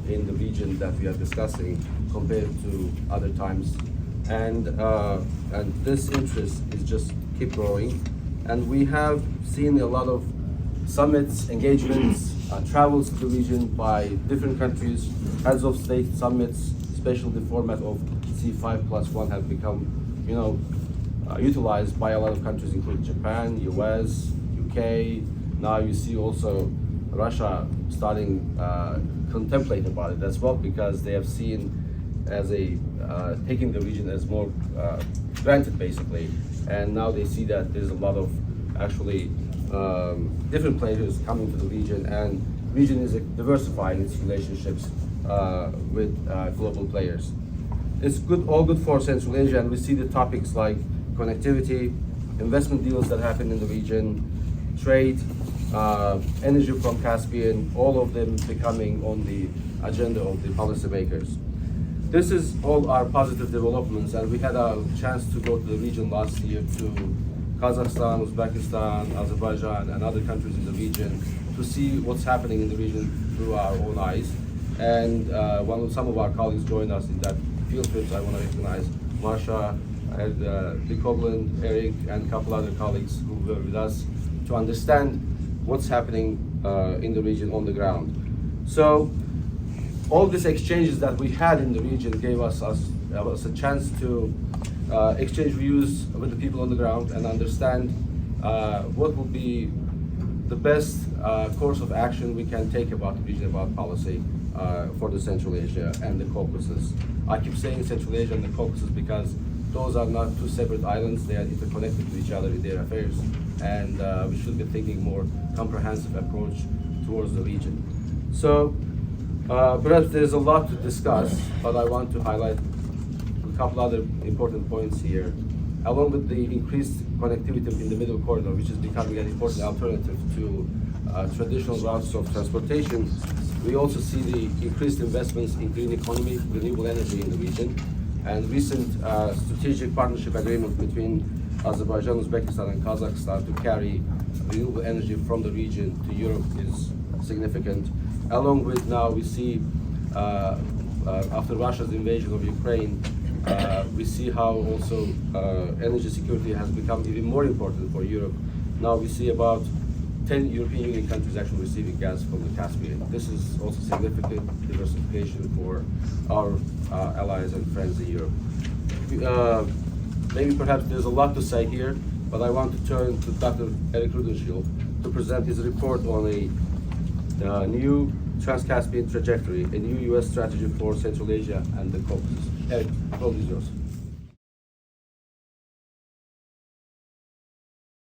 in the region that we are discussing compared to other times. And this interest is just keep growing. And we have seen a lot of summits, engagements, travels to the region by different countries, heads of state summits, especially the format of C5+1 have become, utilized by a lot of countries, including Japan, US, UK. Now you see also Russia starting contemplate about it as well, because they have seen as a taking the region as more granted basically, and now they see that there's a lot of actually different players coming to the region, and region is diversifying its relationships with global players. It's good, all good for Central Asia, and we see the topics like connectivity, investment deals that happen in the region, trade, energy from Caspian, all of them becoming on the agenda of the policymakers. This is all our positive developments, and we had a chance to go to the region last year to Kazakhstan, Uzbekistan, Azerbaijan, and other countries in the region to see what's happening in the region through our own eyes. And some of our colleagues joined us in that field trips. I want to recognize Marsha, and Dick Hogland, Eric, and a couple other colleagues who were with us to understand what's happening in the region on the ground. So all these exchanges that we had in the region gave us a chance to exchange views with the people on the ground and understand what will be the best course of action we can take about the region, about policy for the Central Asia and the Caucasus. I keep saying Central Asia and the Caucasus because those are not two separate islands, they are interconnected to each other in their affairs, and we should be taking more comprehensive approach towards the region. So perhaps there's a lot to discuss, but I want to highlight a couple other important points here. Along with the increased connectivity in the middle corridor, which is becoming an important alternative to traditional routes of transportation, we also see the increased investments in green economy, renewable energy in the region, and recent strategic partnership agreement between Azerbaijan, Uzbekistan, and Kazakhstan to carry renewable energy from the region to Europe is significant. Along with now we see, after Russia's invasion of Ukraine, we see how also energy security has become even more important for Europe. Now we see about 10 European Union countries actually receiving gas from the Caspian. This is also significant diversification for our allies and friends in Europe. Maybe perhaps there's a lot to say here, but I want to turn to Dr. Eric Rudenschild to present his report on a new Trans-Caspian trajectory, a new U.S. strategy for Central Asia and the Caucasus. Eric, the floor is yours.